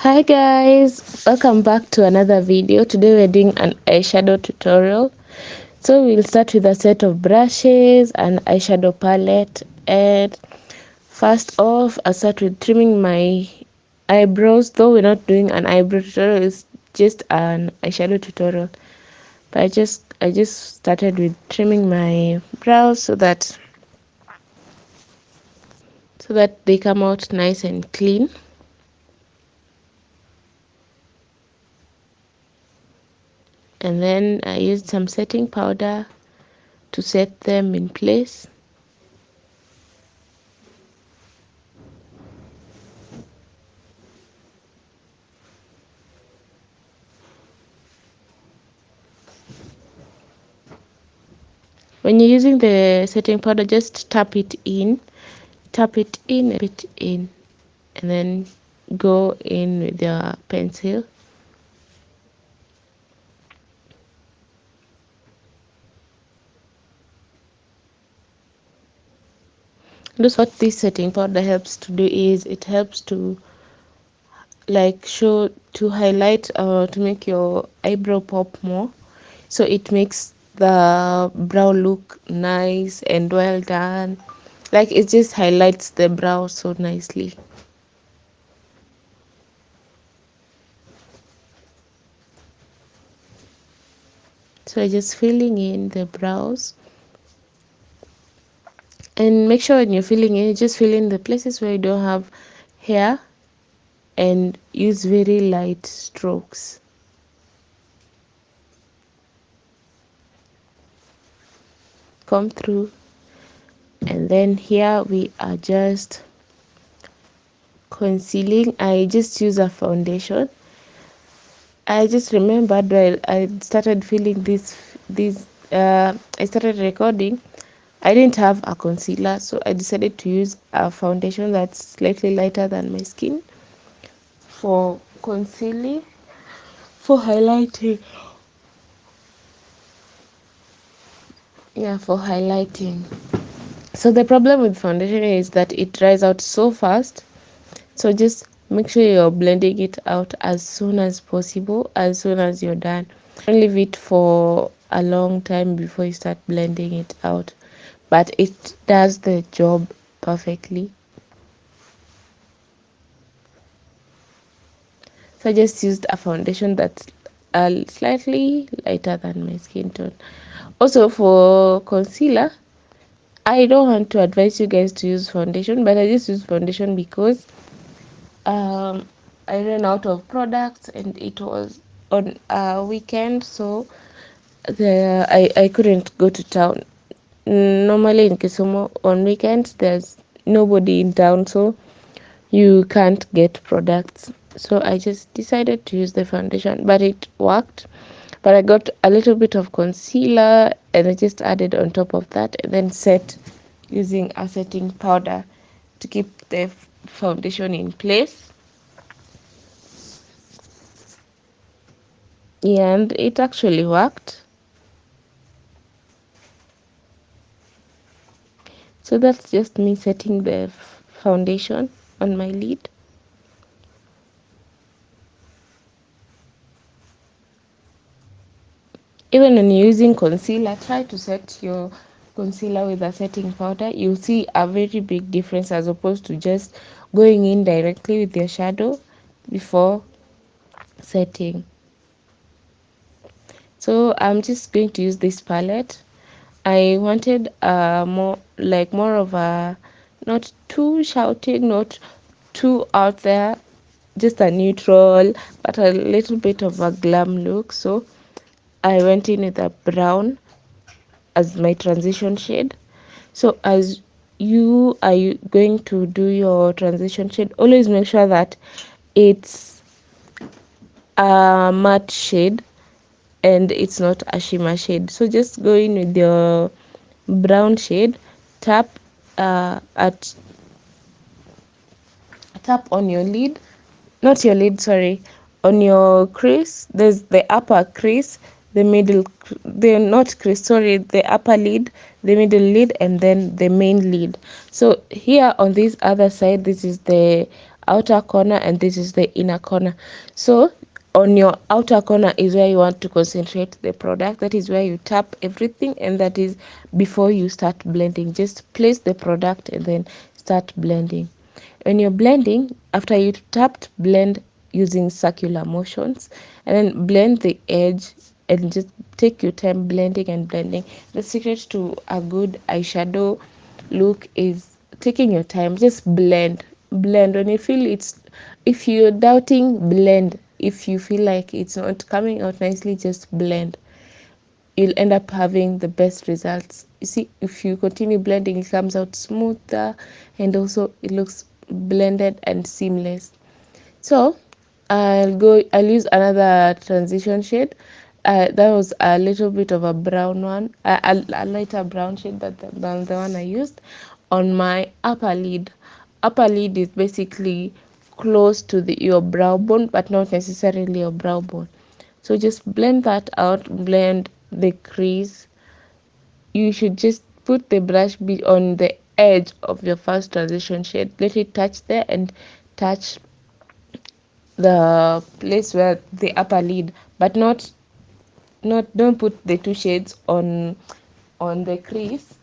Hi guys, welcome back to another video. Today we're doing an eyeshadow tutorial. So we'll start with a set of brushes and eyeshadow palette. And first off, I'll start with trimming my eyebrows. Though we're not doing an eyebrow tutorial, it's just an eyeshadow tutorial. But I just started with trimming my brows so that they come out nice and clean. And then I used some setting powder to set them in place. When you're using the setting powder, just tap it in, and then go in with your pencil. Just what this setting powder helps to do is it helps to highlight or to make your eyebrow pop more. So it makes the brow look nice and well done. Like it just highlights the brow so nicely. So just filling in the brows. And make sure when you're filling in, you just fill in the places where you don't have hair and use very light strokes. Come through, and then here we are just concealing. I just use a foundation. I just remembered while I started filling I started recording, I didn't have a concealer, so I decided to use a foundation that's slightly lighter than my skin for concealing, for highlighting. Yeah, for highlighting. So the problem with foundation is that it dries out so fast. So just make sure you're blending it out as soon as possible, as soon as you're done. Don't leave it for a long time before you start blending it out. But it does the job perfectly. So I just used a foundation that's slightly lighter than my skin tone. Also for concealer, I don't want to advise you guys to use foundation, but I just use foundation because I ran out of products and it was on a weekend, so I couldn't go to town. Normally in Kisumu on weekends there's nobody in town, so you can't get products. So I just decided to use the foundation, but it worked. But I got a little bit of concealer and I just added on top of that and then set using a setting powder to keep the foundation in place. Yeah, and it actually worked. So that's just me setting the foundation on my lid. Even when you're using concealer, try to set your concealer with a setting powder. You'll see a very big difference as opposed to just going in directly with your shadow before setting. So I'm just going to use this palette. I wanted more of a, not too shouting, not too out there, just a neutral but a little bit of a glam look. So I went in with a brown as my transition shade. So as you are going to do your transition shade, always make sure that it's a matte shade and it's not a shimmer shade. So just go in with your brown shade, tap at tap on your lid, not your lid, sorry, on your crease. There's the upper crease, the middle, the not crease, sorry, the upper lid, the middle lid, and then the main lid. So here on this other side, this is the outer corner and this is the inner corner. So on your outer corner is where you want to concentrate the product. That is where you tap everything, and that is before you start blending. Just place the product and then start blending. When you're blending, after you tapped, blend using circular motions and then blend the edge, and just take your time blending and blending. The secret to a good eyeshadow look is taking your time. Just blend when you feel it's, if you're doubting, blend. If you feel like it's not coming out nicely, just blend. You'll end up having the best results. You see, if you continue blending, it comes out smoother and also it looks blended and seamless. So I'll use another transition shade. That was a little bit of a brown one, a lighter brown shade than the one I used on my upper lid. Upper lid is basically close to your brow bone, but not necessarily your brow bone. So just blend that out, blend the crease. You should just put the brush bit on the edge of your first transition shade. Let it touch there and touch the place where the upper lid, but not don't put the two shades on the crease.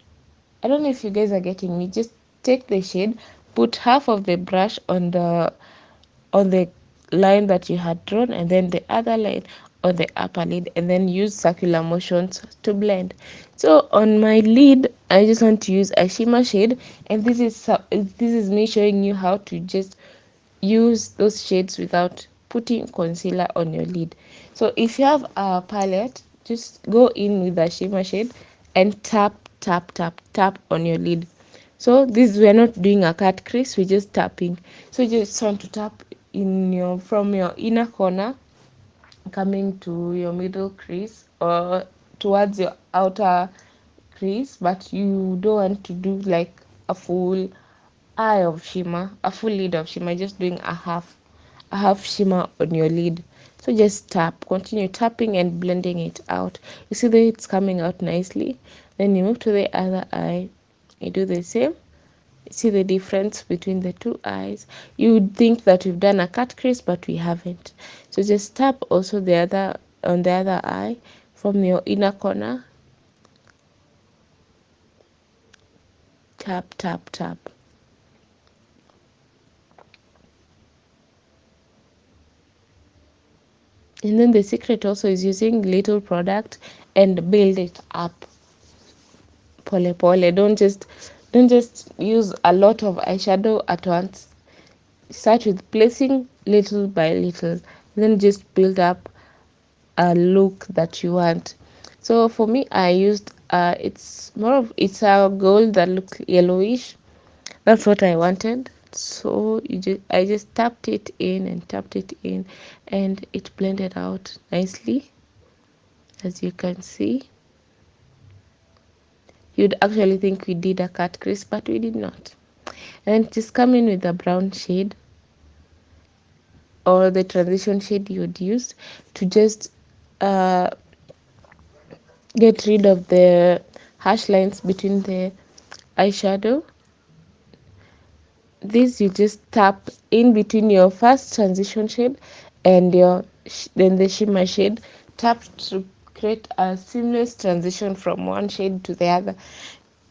I don't know if you guys are getting me. Just take the shade, put half of the brush on the line that you had drawn, and then the other line on the upper lid, and then use circular motions to blend. So on my lid, I just want to use a shimmer shade, and this is me showing you how to just use those shades without putting concealer on your lid. So if you have a palette, just go in with a shimmer shade and tap on your lid. So this, we're not doing a cut crease, we're just tapping. So you just want to tap in your, from your inner corner coming to your middle crease or towards your outer crease, but you don't want to do like a full eye of shimmer, a full lid of shimmer. Just doing a half shimmer on your lid. So just tap, continue tapping and blending it out. You see that it's coming out nicely. Then you move to the other eye, you do the same. See the difference between the two eyes. You would think that we've done a cut crease, but we haven't. So just tap also the other, on the other eye from your inner corner. Tap. And then the secret also is using little product and build it up pole pole. Don't just use a lot of eyeshadow at once. Start with placing little by little, then just build up a look that you want. So for me, I used it's a gold that looks yellowish. That's what I wanted. So I just tapped it in and tapped it in, and it blended out nicely, as you can see. You'd actually think we did a cut crease, but we did not. And just come in with a brown shade or the transition shade you'd use to just uh, get rid of the harsh lines between the eyeshadow. This you just tap in between your first transition shade and then the shimmer shade. Tap to create a seamless transition from one shade to the other.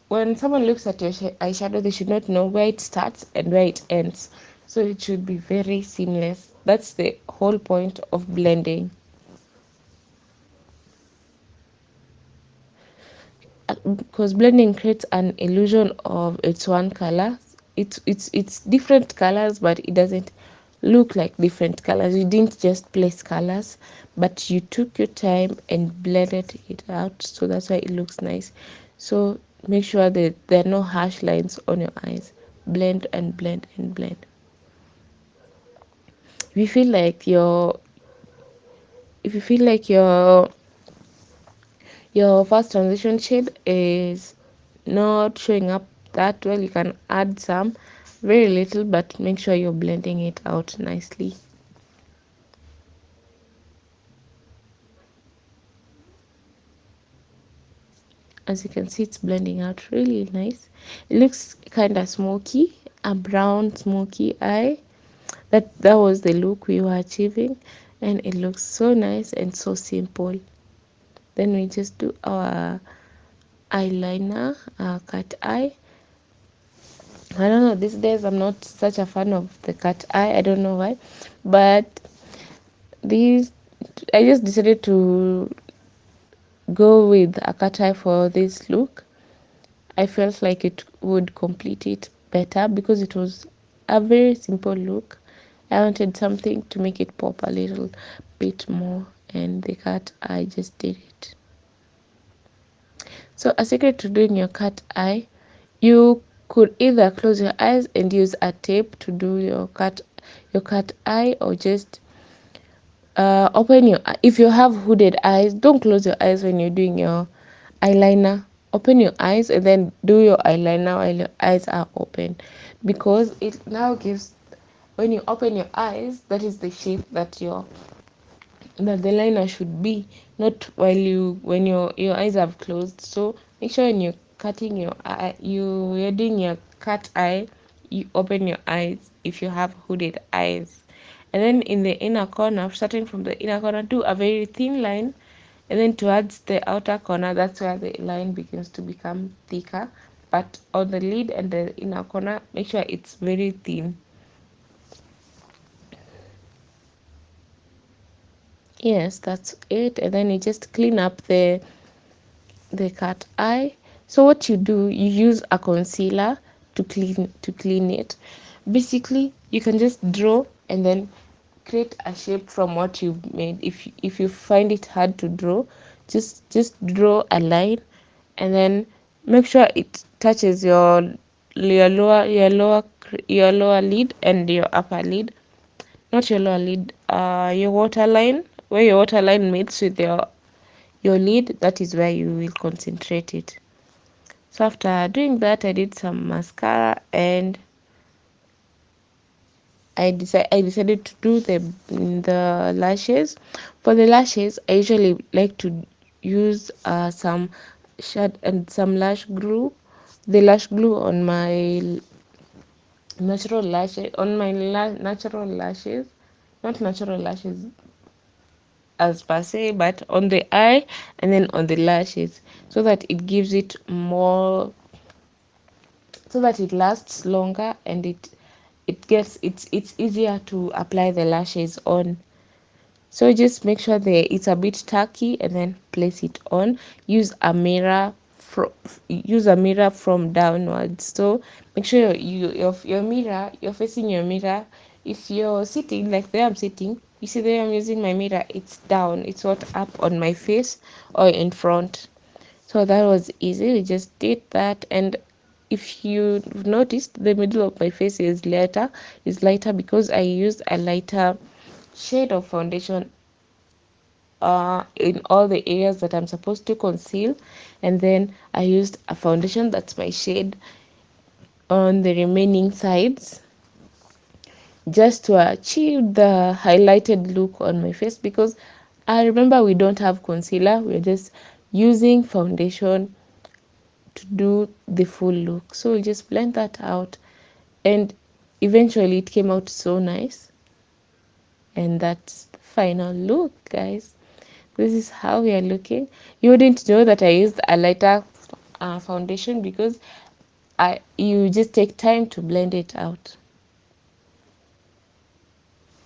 When someone looks at your eyeshadow, they should not know where it starts and where it ends. So it should be very seamless. That's the whole point of blending. Because blending creates an illusion of it's one color. It's different colors, but it doesn't look like different colors. You didn't just place colors, but you took your time and blended it out, so that's why it looks nice. So make sure that there are no harsh lines on your eyes. Blend and blend and blend. If you feel like your first transition shade is not showing up that well, you can add some, very little, but make sure you're blending it out nicely. As you can see, it's blending out really nice. It looks kind of smoky, a brown smoky eye. that was the look we were achieving, and it looks so nice and so simple. Then we just do our eyeliner, cat eye. I don't know, these days I'm not such a fan of the cat eye, I don't know why, but these I just decided to go with a cat eye for this look. I felt like it would complete it better because it was a very simple look. I wanted something to make it pop a little bit more, and the cat eye just did it. So a secret to doing your cat eye, you could either close your eyes and use a tape to do your cat eye, or just open your, if you have hooded eyes, don't close your eyes when you're doing your eyeliner. Open your eyes and then do your eyeliner while your eyes are open, because it now gives, when you open your eyes, that is the shape that the liner should be, not while when your eyes have closed. So make sure when you're cutting your eye, you're doing your cat eye, you open your eyes if you have hooded eyes. And then in the inner corner, starting from the inner corner, do a very thin line, and then towards the outer corner, that's where the line begins to become thicker. But on the lid and the inner corner, make sure it's very thin. Yes, that's it. And then you just clean up the cat eye. So what you do, you use a concealer to clean it. Basically, you can just draw and then create a shape from what you've made. If you find it hard to draw, just draw a line, and then make sure it touches your lower lid and your upper lid. Not your lower lid, your waterline, where your waterline meets with your lid, that is where you will concentrate it. So after doing that, I did some mascara, and I decided to do the lashes. For the lashes, I usually like to use some shade and some lash glue. The lash glue on my natural lashes, natural lashes, not natural lashes as per se, but on the eye and then on the lashes, so that it gives it more, so that it lasts longer, and it's easier to apply the lashes on. So just make sure it's a bit tacky, and then place it on. Use a mirror from downwards. So make sure your mirror, you're facing your mirror. If you're sitting like the way I'm sitting, you see the way I'm using my mirror, it's down, it's not up on my face or in front. So that was easy. We just did that. And if you've noticed, the middle of my face is lighter because I used a lighter shade of foundation in all the areas that I'm supposed to conceal, and then I used a foundation that's my shade on the remaining sides, just to achieve the highlighted look on my face, because I remember we don't have concealer, we're just using foundation to do the full look. So we just blend that out, and eventually it came out so nice. And that's the final look, guys. This is how we are looking. You wouldn't know that I used a lighter foundation, because you just take time to blend it out.